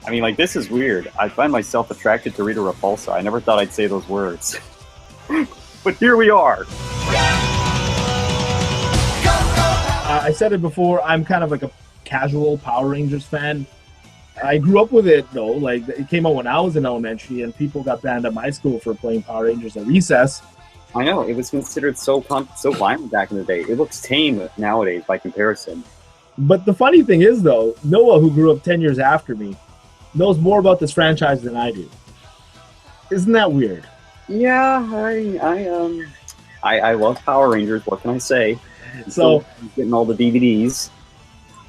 I mean, like, this is weird. I find myself attracted to Rita Repulsa. I never thought I'd say those words. But here we are. I said it before, I'm kind of like a casual Power Rangers fan. I grew up with it, though. Like, it came out when I was in elementary, and people got banned at my school for playing Power Rangers at recess. I know, it was considered so violent back in the day. It looks tame nowadays by comparison. But the funny thing is, though, Noah, who grew up 10 years after me, knows more about this franchise than I do. Isn't that weird? Yeah, I love Power Rangers. What can I say? So getting all the DVDs.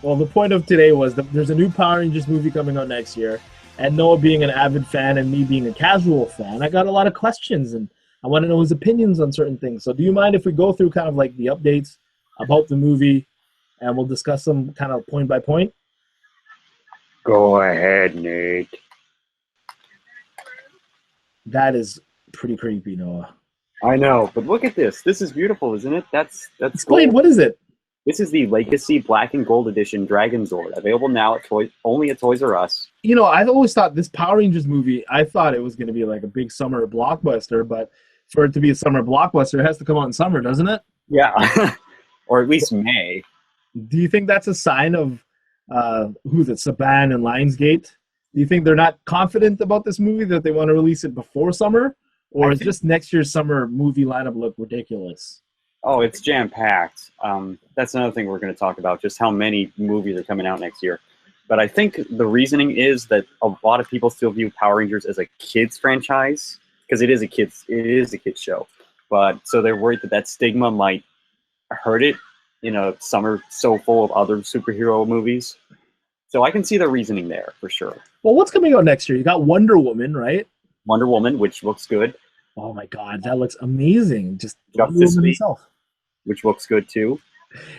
Well, the point of today was that there's a new Power Rangers movie coming out next year, and Noah being an avid fan and me being a casual fan, I got a lot of questions, and I want to know his opinions on certain things. So do you mind if we go through kind of like the updates about the movie, and we'll discuss them kind of point by point? Go ahead, Nate. That is pretty creepy, Noah. I know, but look at this. This is beautiful, isn't it? That's Explain, gold. what is it? This is the Legacy Black and Gold Edition Dragon Zord, available now at only at Toys R Us. You know, I've always thought this Power Rangers movie, I thought it was going to be like a big summer blockbuster, but for it to be a summer blockbuster, it has to come out in summer, doesn't it? Yeah, or at least May. Do you think that's a sign of, who's it, Saban and Lionsgate? Do you think they're not confident about this movie, that they want to release it before summer? Or is just next year's summer movie lineup look ridiculous? Oh, it's jam-packed. That's another thing we're going to talk about, just how many movies are coming out next year. But I think the reasoning is that a lot of people still view Power Rangers as a kids franchise, because it is a kids show. But so they're worried that stigma might hurt it in a summer so full of other superhero movies. So I can see the reasoning there for sure. Well, what's coming out next year? You got Wonder Woman, right? Wonder Woman, which looks good. Oh my God, that looks amazing! Just Justice League, which looks good too.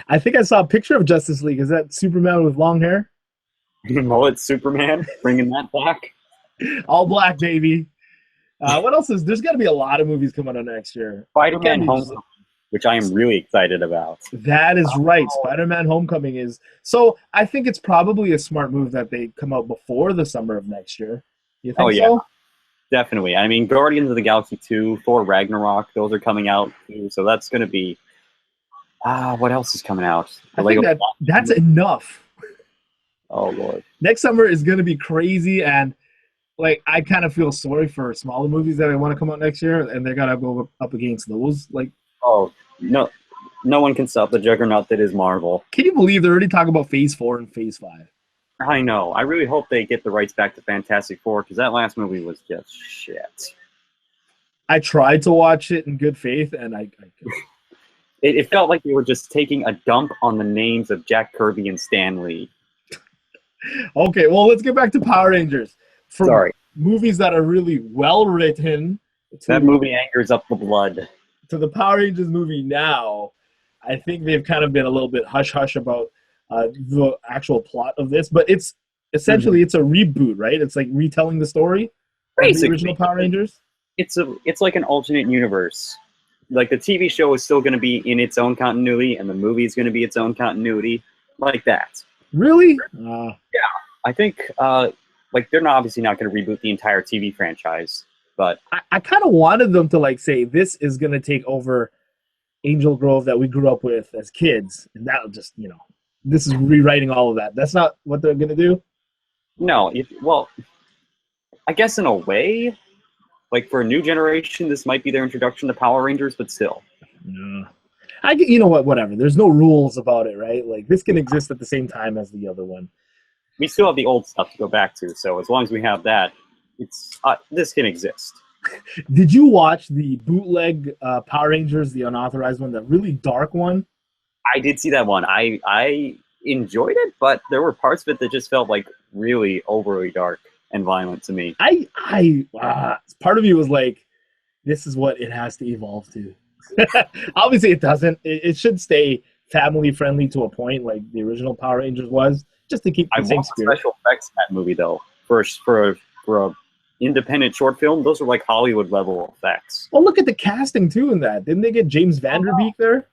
I think I saw a picture of Justice League. Is that Superman with long hair? Mullet Superman, bringing that back. All black, baby. What else is? There's got to be a lot of movies coming out next year. Spider-Man Homecoming, which I am really excited about. That is right. Spider-Man Homecoming is. So I think it's probably a smart move that they come out before the summer of next year. You think so? Definitely. I mean, Guardians of the Galaxy 2, Thor Ragnarok, those are coming out too. So that's going to be... what else is coming out? I think that's enough. Oh, Lord. Next summer is going to be crazy, and like I kind of feel sorry for smaller movies that want to come out next year, and they got to go up against those. Like, oh, no one can stop the juggernaut that is Marvel. Can you believe they're already talking about Phase 4 and Phase 5? I know. I really hope they get the rights back to Fantastic Four, because that last movie was just shit. I tried to watch it in good faith, and I it felt like they were just taking a dump on the names of Jack Kirby and Stan Lee. Okay, well, let's get back to Power Rangers. Sorry. Movies that are really well written. That movie angers up the blood. To the Power Rangers movie now, I think they've kind of been a little bit hush-hush about the actual plot of this, but it's essentially it's a reboot, right? It's like retelling the story of the original Power Rangers. It's like an alternate universe. Like the TV show is still going to be in its own continuity, and the movie is going to be its own continuity, like that. Really? Yeah, I think like they're obviously not going to reboot the entire TV franchise, but I kind of wanted them to like say this is going to take over Angel Grove that we grew up with as kids, and that'll just this is rewriting all of that. That's not what they're going to do? No. Well, I guess in a way, like for a new generation, this might be their introduction to Power Rangers, but still. Yeah. You know what, whatever. There's no rules about it, right? Like, this can exist at the same time as the other one. We still have the old stuff to go back to, so as long as we have that, this can exist. Did you watch the bootleg Power Rangers, the unauthorized one, the really dark one? I did see that one. I enjoyed it, but there were parts of it that just felt like really overly dark and violent to me. Part of me was like, this is what it has to evolve to. Obviously, it doesn't. It should stay family friendly to a point, like the original Power Rangers was, just to keep the same spirit. Special effects in that movie, though, for a independent short film, those are like Hollywood level effects. Well, look at the casting too in that. Didn't they get James Vanderbeek there?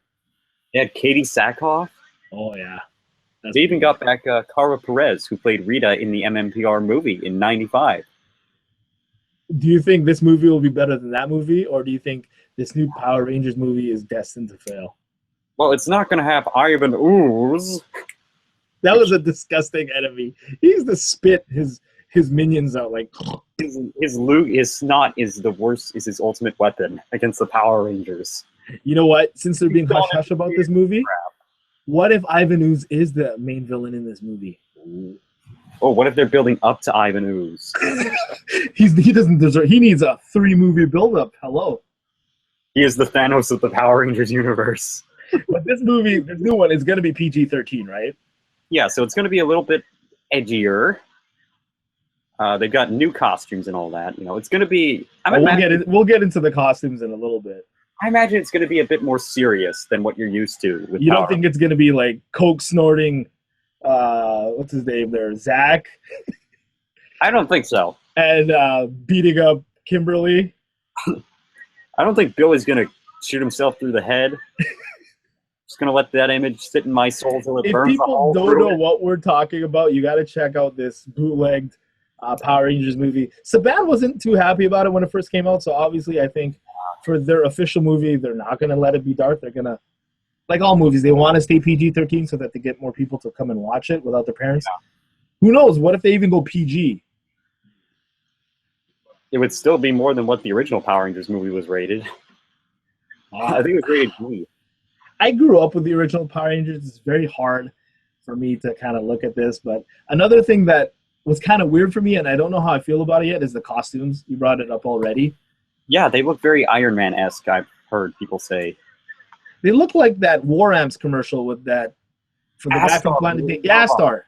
They had Katie Sackhoff. Oh yeah, They even got back Cara Perez, who played Rita in the MMPR movie in '95. Do you think this movie will be better than that movie, or do you think this new Power Rangers movie is destined to fail? Well, it's not going to have Ivan Ooze. That was a disgusting enemy. He used to spit his minions out like. His snot is the worst. Is his ultimate weapon against the Power Rangers. You know what? Since they're being hush hush about this movie, what if Ivan Ooze is the main villain in this movie? Oh, what if they're building up to Ivan Ooze? He doesn't deserve. He needs a 3-movie buildup. Hello. He is the Thanos of the Power Rangers universe. But this movie, this new one, is going to be PG-13, right? Yeah, so it's going to be a little bit edgier. They've got new costumes and all that. You know, it's going to be. We'll get into the costumes in a little bit. I imagine it's going to be a bit more serious than what you're used to. With you don't think it's going to be like coke snorting? What's his name there? Zach? I don't think so. And beating up Kimberly? I don't think Billy's going to shoot himself through the head. Just going to let that image sit in my soul till it burns. If people don't know what we're talking about, you got to check out this bootlegged Power Rangers movie. Saban wasn't too happy about it when it first came out, so obviously I think for their official movie, they're not going to let it be dark. They're going to, like all movies, they want to stay PG-13 so that they get more people to come and watch it without their parents. Yeah. Who knows? What if they even go PG? It would still be more than what the original Power Rangers movie was rated. I think it was rated G. I grew up with the original Power Rangers. It's very hard for me to kind of look at this. But another thing that was kind of weird for me, and I don't know how I feel about it yet, is the costumes. You brought it up already. Yeah, they look very Iron Man-esque, I've heard people say. They look like that War Amps commercial with that from the guy from Planet Astar.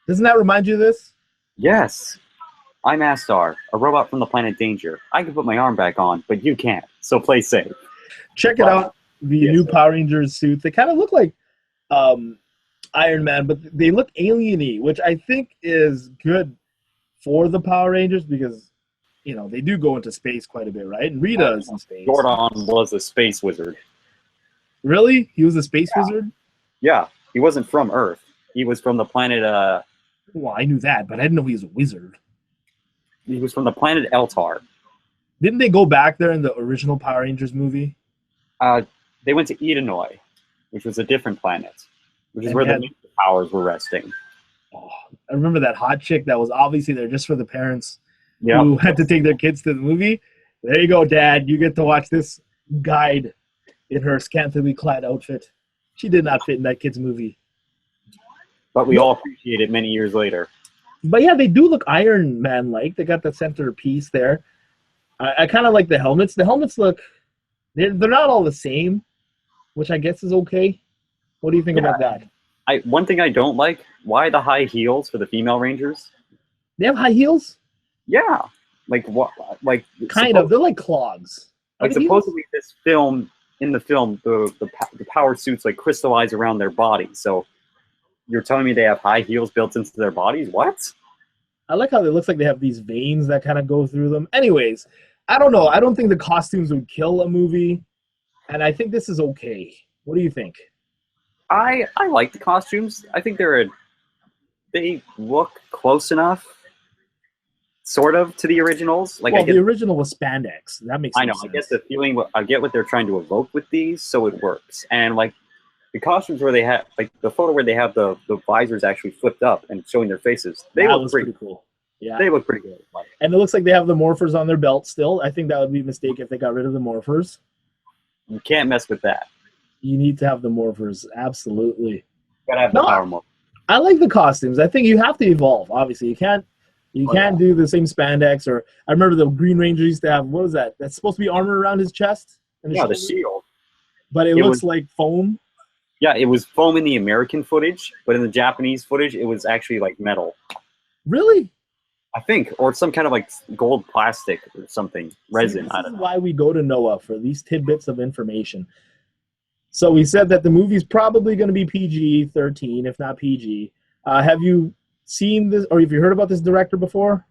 Doesn't that remind you of this? Yes. I'm Astar, a robot from the planet Danger. I can put my arm back on, but you can't, so play safe. Check it out. The new Power Rangers suits. They kind of look like Iron Man, but they look alien-y, which I think is good for the Power Rangers because, you know, they do go into space quite a bit, right? And Rita is in space. Zordon was a space wizard. Really? He was a space wizard? Yeah. He wasn't from Earth. He was from the planet... Well, I knew that, but I didn't know he was a wizard. He was from the planet Eltar. Didn't they go back there in the original Power Rangers movie? They went to Edenoi, which was a different planet, which is where the powers were resting. Oh, I remember that hot chick that was obviously there just for the parents who had to take their kids to the movie. There you go, Dad. You get to watch this guide in her scantily clad outfit. She did not fit in that kid's movie. But we all appreciate it many years later. But yeah, they do look Iron Man-like. They got the center piece there. I kind of like the helmets. The helmets look... They're not all the same, which I guess is okay. What do you think about that? One thing I don't like, why the high heels for the female Rangers? They have high heels? Yeah. Like what? Like kind of. They're like clogs. Like supposedly in the film, the power suits like crystallize around their body. So you're telling me they have high heels built into their bodies? What? I like how it looks like they have these veins that kind of go through them. Anyways, I don't know. I don't think the costumes would kill a movie, and I think this is okay. What do you think? I like the costumes. I think they look close enough, sort of, to the originals. Like, well, the original was spandex. That makes sense. I know. I get the feeling. I get what they're trying to evoke with these, so it works. And like the costumes where they have, like the photo where they have the visors actually flipped up and showing their faces, they look pretty cool. Yeah, they look pretty good. And it looks like they have the morphers on their belt still. I think that would be a mistake if they got rid of the morphers. You can't mess with that. You need to have the morphers, absolutely. You gotta have the power morphers. I like the costumes. I think you have to evolve. Obviously, you can't do the same spandex. Or I remember the Green Ranger used to have, what was that? That's supposed to be armor around his chest. And the shield. But it looks like foam. Yeah, it was foam in the American footage, but in the Japanese footage, it was actually like metal. Really? I think, or some kind of like gold plastic or something, resin. I don't know. This is why we go to Noah for these tidbits of information. So we said that the movie's probably going to be PG-13, if not PG. Have you seen this, or have you heard about this director before?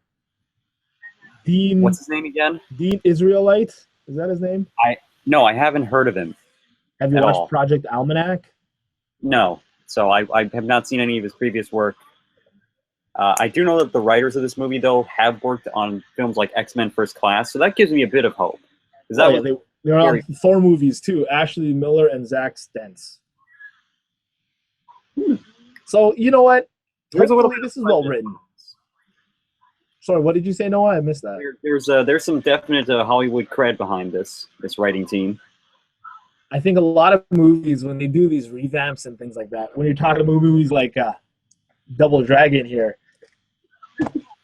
Dean. What's his name again? Dean Israelite. Is that his name? No, I haven't heard of him. Have you watched Project Almanac? No. So I have not seen any of his previous work. I do know that the writers of this movie, though, have worked on films like X-Men First Class, so that gives me a bit of hope. They're on Thor movies, too. Ashley Miller and Zach Stentz. So, you know what? Hopefully this is well written. Sorry, what did you say, Noah? I missed that. There's some definite Hollywood cred behind this writing team. I think a lot of movies, when they do these revamps and things like that, when you're talking about movies like Double Dragon here,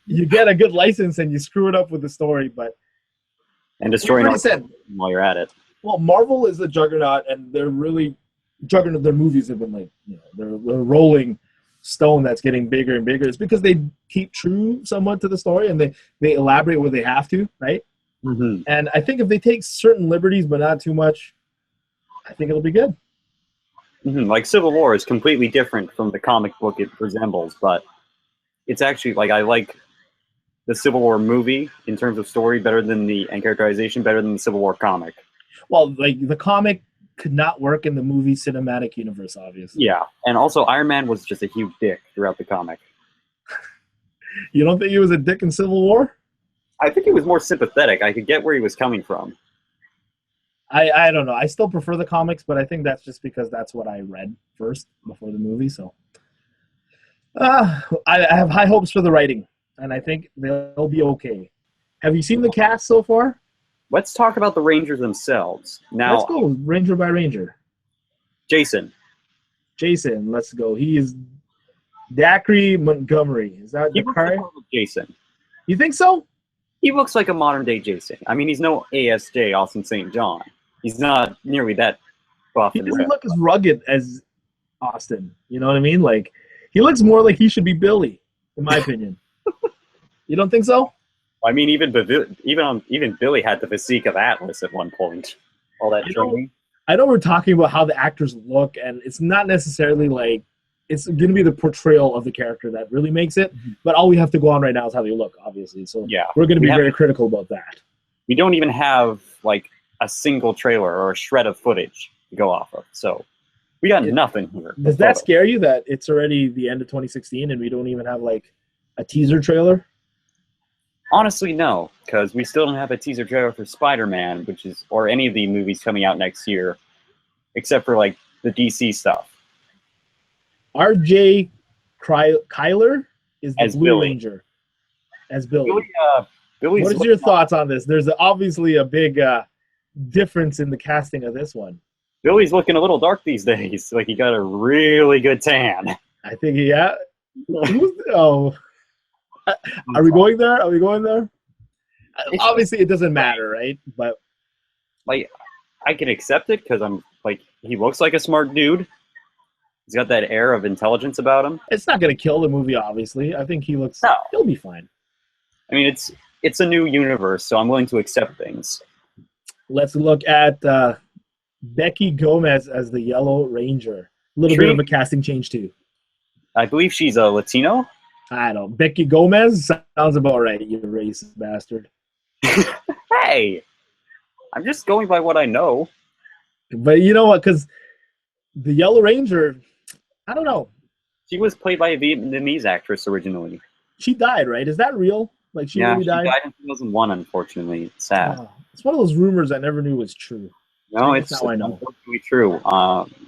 you get a good license and you screw it up with the story, and destroying while you're at it. Well, Marvel is a juggernaut, and they're really juggernaut. Their movies have been like, they're rolling stone that's getting bigger and bigger. It's because they keep true somewhat to the story, and they elaborate where they have to, right? Mm-hmm. And I think if they take certain liberties but not too much, I think it'll be good. Mm-hmm. Like Civil War is completely different from the comic book it resembles, but it's actually I like the Civil War movie in terms of story better than and characterization better than the Civil War comic. Well, the comic could not work in the movie cinematic universe, obviously. Yeah, and also Iron Man was just a huge dick throughout the comic. You don't think he was a dick in Civil War? I think he was more sympathetic. I could get where he was coming from. I don't know. I still prefer the comics, but I think that's just because that's what I read first before the movie. So I have high hopes for the writing, and I think they'll be okay. Have you seen the cast so far? Let's talk about the Rangers themselves. Now, let's go Ranger by Ranger. Jason, let's go. He is Dacre Montgomery. Is that the correct? Jason. You think so? He looks like a modern-day Jason. I mean, he's no ASJ, Austin St. John. He's not nearly that buff. He doesn't look as rugged as Austin. You know what I mean? Like, he looks more like he should be Billy, in my opinion. You don't think so? I mean, even Billy had the physique of Atlas at one point. All that training. I know we're talking about how the actors look, and it's not necessarily like it's going to be the portrayal of the character that really makes it. But all we have to go on right now is how they look, obviously. So yeah, we're going to be very critical about that. We don't even have like a single trailer or a shred of footage to go off of. So we got nothing here. Does that scare you that it's already the end of 2016 and we don't even have like a teaser trailer? Honestly, no, because we still don't have a teaser trailer for Spider-Man, or any of the movies coming out next year, except for like the DC stuff. R.J. Kyler is the Blue Ranger as Billy. What is your thoughts on this? There's obviously a big difference in the casting of this one. Billy's looking a little dark these days. Like he got a really good tan. I think, yeah. Are we going there? Obviously, it doesn't matter, right? But like, I can accept it because I'm like, he looks like a smart dude. He's got that air of intelligence about him. It's not going to kill the movie, obviously. I think he'll be fine. I mean, it's a new universe, so I'm willing to accept things. Let's look at Becky Gomez as the Yellow Ranger. A little bit of a casting change, too. I believe she's a Latino. I don't know. Becky Gomez sounds about right, you racist bastard. Hey! I'm just going by what I know. But you know what? Because the Yellow Ranger, I don't know. She was played by a Vietnamese actress originally. She died, right? Is that real? Like she really died? She died in 2001, unfortunately. It's sad. It's one of those rumors I never knew was true. No, it's unfortunately true.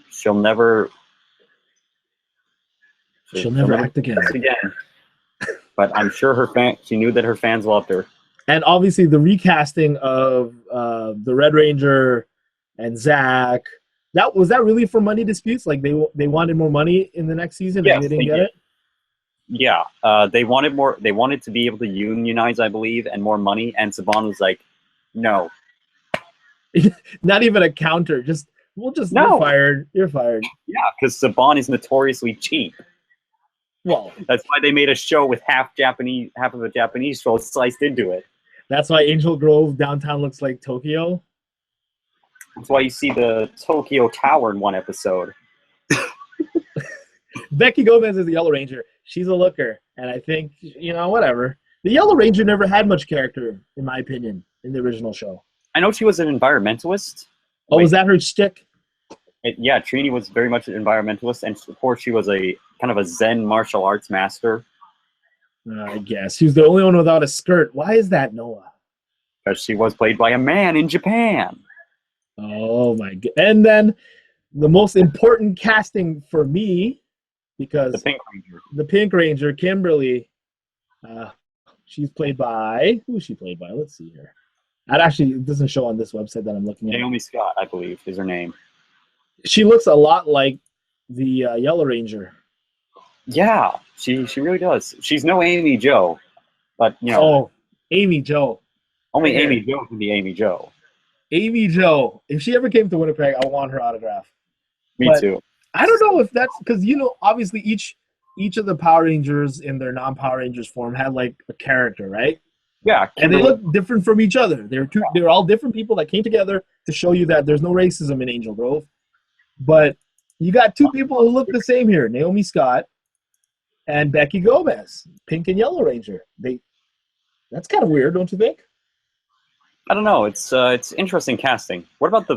She'll never act again. But I'm sure she knew that her fans loved her. And obviously the recasting of the Red Ranger and Zach, was that really for money disputes? Like they wanted more money in the next season and they didn't get it? Yeah. They wanted more. They wanted to be able to unionize, I believe, and more money. And Saban was like, no. Not even a counter. You're fired. You're fired. Yeah, because Saban is notoriously cheap. Well, that's why they made a show with half of a Japanese show sliced into it. That's why Angel Grove downtown looks like Tokyo. That's why you see the Tokyo Tower in one episode. Becky Gomez is the Yellow Ranger. She's a looker, and I think whatever. The Yellow Ranger never had much character, in my opinion, in the original show. I know she was an environmentalist. Oh, was that her shtick? Yeah, Trini was very much an environmentalist, and of course she was a kind of a Zen martial arts master I guess she was the only one without a skirt. Why is that, Noah? because she was played by a man in Japan. Oh my god! And then the most important casting for me, because The Pink Ranger. the Pink Ranger, Kimberly, she's played by, who's she played by? Let's see here. It doesn't show on this website that I'm looking at. Naomi Scott, I believe, is her name. She looks a lot like the Yellow Ranger. Yeah, she really does. She's no Amy Jo, but you know, Oh, Amy Jo. only yeah. Amy Jo can be Amy Jo. Amy Jo. If she ever came to Winnipeg, I want her autograph. Me But too. I don't know if that's because obviously each of the Power Rangers in their non-Power Rangers form had like a character, right? Yeah, And they Kimberly, look different from each other. They're all different people that came together to show you that there's no racism in Angel Grove. But you got two people who look the same here: Naomi Scott and Becky Gomez, Pink and Yellow Ranger. That's kind of weird, don't you think? I don't know. It's interesting casting. What about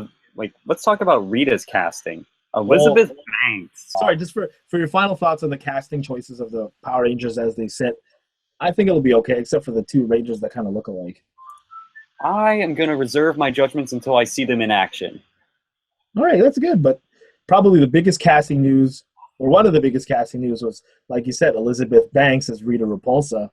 let's talk about Rita's casting. Elizabeth Banks. Sorry, just for your final thoughts on the casting choices of the Power Rangers as they sit. I think it'll be okay, except for the two Rangers that kind of look alike. I am going to reserve my judgments until I see them in action. All right, that's good. But probably the biggest casting news, or one of the biggest casting news, was, like you said, Elizabeth Banks as Rita Repulsa.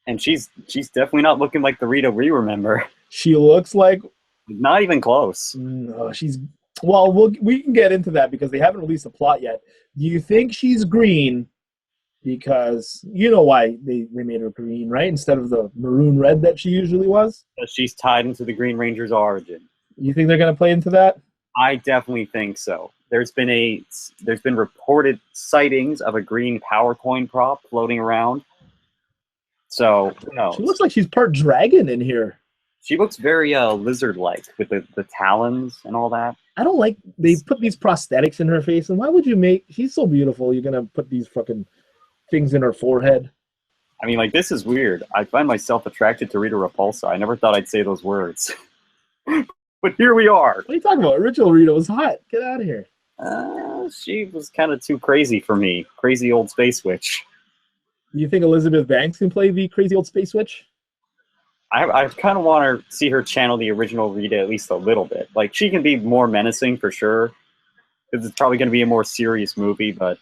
And she's definitely not looking like the Rita we remember. She looks like... Not even close. No, she's... Well, we can get into that because they haven't released a plot yet. Do you think she's green because you know why they made her green, right? Instead of the maroon red that she usually was? She's tied into the Green Ranger's origin. You think they're going to play into that? I definitely think so. There's been reported sightings of a green power coin prop floating around. So, who knows? She looks like she's part dragon in here. She looks very lizard-like with the talons and all that. I don't like they put these prosthetics in her face, and why would you make? She's so beautiful. You're gonna put these fucking things in her forehead. I mean, like, this is weird. I find myself attracted to Rita Repulsa. I never thought I'd say those words, but here we are. What are you talking about? Original Rita was hot. Get out of here. She was kind of too crazy for me. Crazy old space witch. You think Elizabeth Banks can play the crazy old space witch? I kind of want to see her channel the original Rita at least a little bit. Like, she can be more menacing for sure, because it's probably going to be a more serious movie. But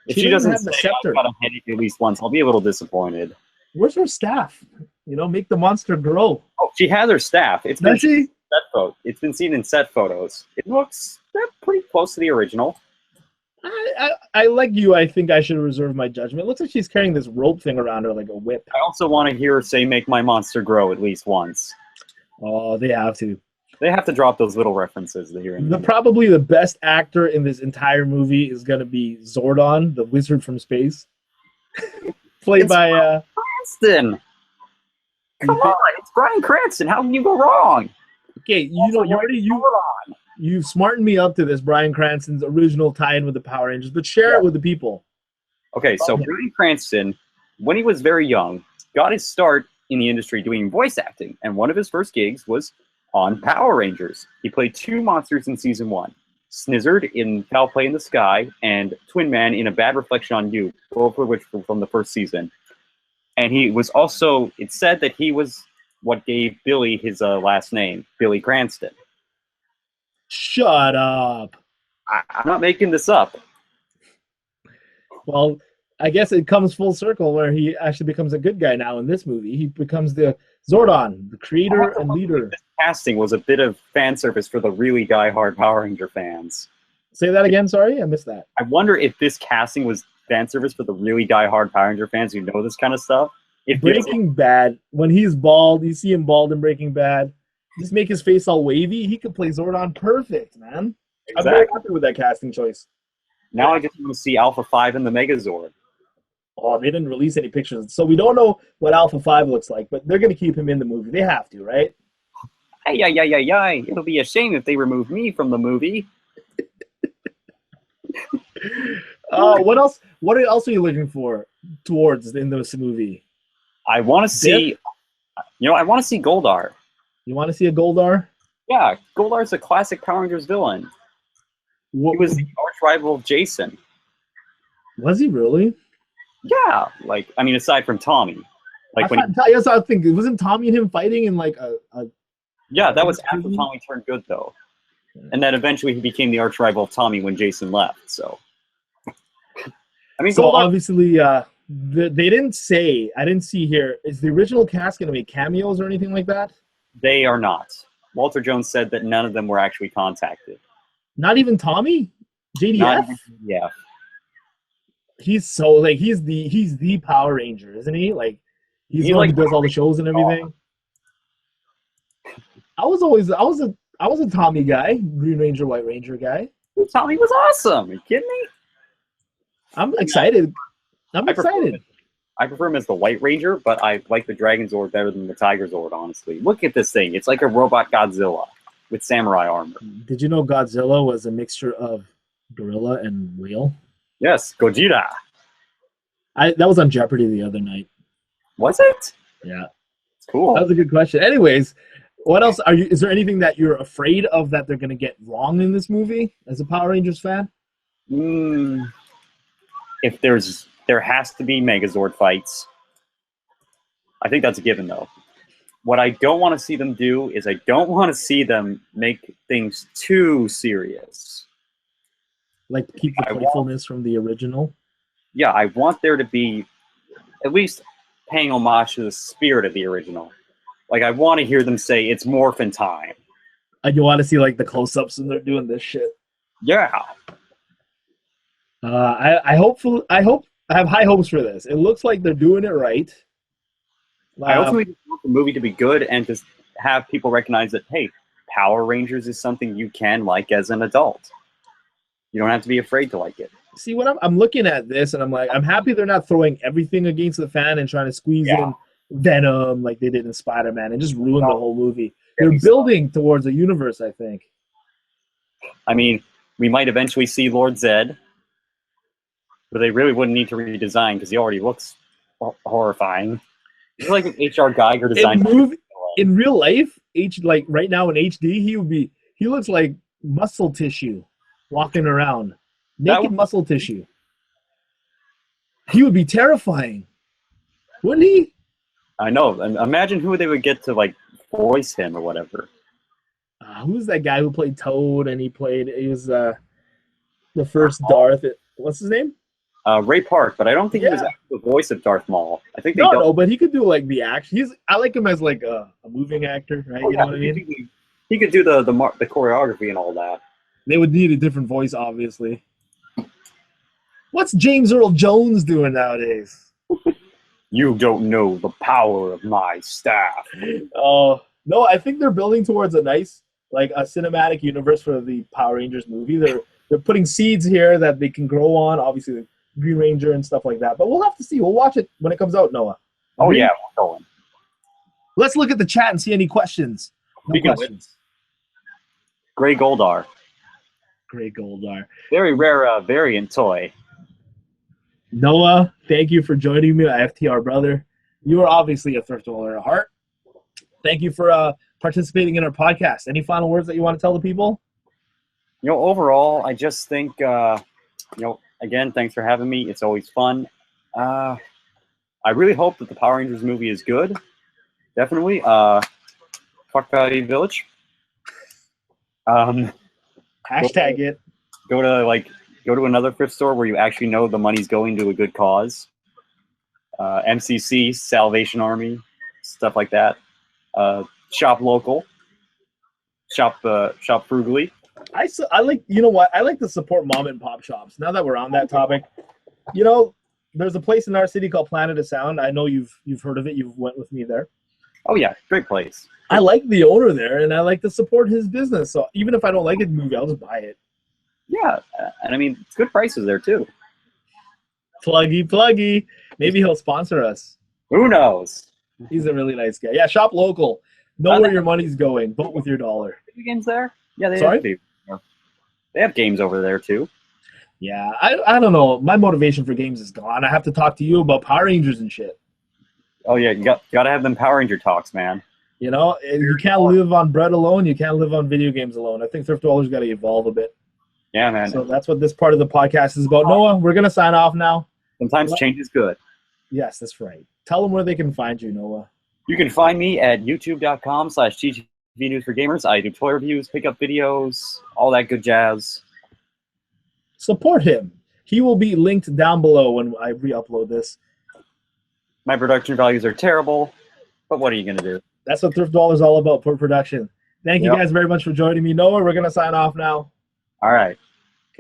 if she doesn't have the say scepter. I've got a headache at least once, I'll be a little disappointed. Where's her staff? Make the monster grow. Oh, she has her staff. It's been Does she? It's been seen in set photos. It looks pretty close to the original. I like you. I think I should reserve my judgment. It looks like she's carrying this rope thing around her like a whip. I also want to hear her say, "Make my monster grow" at least once. Oh, they have to. They have to drop those little references here and there. Probably the best actor in this entire movie is going to be Zordon, the wizard from space, played by Cranston. Come on, it's Bryan Cranston. How can you go wrong? Okay, you've smartened me up to this. Bryan Cranston's original tie-in with the Power Rangers, but share it with the people. Okay, so Bryan Cranston, when he was very young, got his start in the industry doing voice acting, and one of his first gigs was on Power Rangers. He played two monsters in season 1, Snizzard in Foul Play in the Sky, and Twin Man in A Bad Reflection on You, both of which were from the first season. And he was also, it's said that he was what gave Billy his last name, Billy Cranston. Shut up. I'm not making this up. Well, I guess it comes full circle where he actually becomes a good guy now in this movie. He becomes the Zordon, the creator and leader. This casting was a bit of fan service for the really die-hard Power Ranger fans. Say that again, sorry? I missed that. I wonder if this casting was fan service for the really die-hard Power Ranger fans who know this kind of stuff. Breaking Bad, when he's bald, you see him bald in Breaking Bad, just make his face all wavy, he could play Zordon perfect, man. Exactly. I'm very happy with that casting choice. Now I just want to see Alpha 5 and the Megazord. Oh, they didn't release any pictures, so we don't know what Alpha 5 looks like, but they're going to keep him in the movie. They have to, right? Ay. It'll be a shame if they remove me from the movie. What else? What else are you looking towards in this movie? I want to see, I want to see Goldar. You want to see a Goldar? Yeah, Goldar's a classic Power Rangers villain. What, He was the arch rival of Jason. was he really? Yeah, like, I mean, aside from Tommy. Like when Yes, I think it wasn't Tommy and him fighting in like a yeah, that was after Tommy turned good, though. And then eventually he became the arch rival of Tommy when Jason left, so. I mean, so obviously, they didn't say, I didn't see here, is the original cast going to make cameos or anything like that? They are not. Walter Jones said that none of them were actually contacted. Not even Tommy? JDF? Not even JDF. He's so, like, he's the Power Ranger, isn't he? Like, he's the one who does all the shows and everything. I was a Tommy guy, Green Ranger, White Ranger guy. Tommy was awesome. Are you kidding me? I'm excited. I'm excited. I prefer him as the White Ranger, but I like the Dragon Zord better than the Tiger Zord, honestly. Look at this thing. It's like a robot Godzilla with samurai armor. Did you know Godzilla was a mixture of gorilla and whale? Yes, Gojira. That was on Jeopardy the other night. Was it? Yeah. Cool. That was a good question. Anyways, what else is there anything that you're afraid of that they're going to get wrong in this movie as a Power Rangers fan? If there has to be Megazord fights. I think that's a given, though. What I don't want to see them do is I don't want to see them make things too serious. Like keep the playfulness from the original? Yeah, I want there to be at least paying homage to the spirit of the original. Like, I want to hear them say, it's morphin' time. And you want to see, like, the close-ups and they're doing this shit. Yeah. I have high hopes for this. It looks like they're doing it right. I ultimately want the movie to be good and to have people recognize that, hey, Power Rangers is something you can like as an adult. You don't have to be afraid to like it. See, what I'm looking at this, and I'm like, I'm happy they're not throwing everything against the fan and trying to squeeze in Venom like they did in Spider-Man and just ruin the whole movie. They're building towards a universe, I think. I mean, we might eventually see Lord Zed, but they really wouldn't need to redesign because he already looks horrifying. He's like an H.R. Geiger design. In real life, like right now in HD, he looks like muscle tissue walking around. Naked muscle tissue. He would be terrifying. Wouldn't he? I know. And imagine who they would get to like voice him or whatever. Who's that guy who played Toad and he was the first Darth. What's his name? Ray Park, but I don't think he was actually the voice of Darth Maul. I think no, but he could do like the action. I like him as like a moving actor, right? You know what I mean? He could do the choreography and all that. They would need a different voice, obviously. What's James Earl Jones doing nowadays? You don't know the power of my staff. Oh, no, I think they're building towards a nice, like a cinematic universe for the Power Rangers movie. They're putting seeds here that they can grow on, obviously the Green Ranger and stuff like that. But we'll have to see. We'll watch it when it comes out, Noah. Oh, yeah, we're going. Let's look at the chat and see any questions. No questions. Gray Goldar. Gray Goldar. Very rare variant toy. Noah, thank you for joining me, FTR brother. You are obviously a Thriftdweller at heart. Thank you for participating in our podcast. Any final words that you want to tell the people? Overall, I just think, again, thanks for having me. It's always fun. I really hope that the Power Rangers movie is good. Definitely. Fuck Valley Village. Hashtag it. Go to another thrift store where you actually know the money's going to a good cause. MCC, Salvation Army, stuff like that. Shop local. Shop frugally. I like, you know what? I like to support mom and pop shops. Now that we're on that topic, there's a place in our city called Planet of Sound. I know you've heard of it. You went with me there. Oh yeah, great place. I like the owner there, and I like to support his business. So even if I don't like his movie, I'll just buy it. Yeah, and I mean, it's good prices there too. Pluggy. Maybe he'll sponsor us. Who knows? He's a really nice guy. Yeah, shop local. Know where your money's going. Vote with your dollar. Video games there? Yeah, they have games over there too. Yeah, I don't know. My motivation for games is gone. I have to talk to you about Power Rangers and shit. Oh yeah, you got to have them Power Ranger talks, man. You can't live on bread alone. You can't live on video games alone. I think Thriftdweller's got to evolve a bit. Yeah, man. So that's what this part of the podcast is about. Noah, we're going to sign off now. Sometimes change is good. Yes, that's right. Tell them where they can find you, Noah. You can find me at youtube.com/TGV News for Gamers. I do toy reviews, pickup videos, all that good jazz. Support him. He will be linked down below when I re-upload this. My production values are terrible, but what are you going to do? That's what Thriftdweller is all about, for production. Thank you Yep. guys very much for joining me. Noah, we're going to sign off now. All right.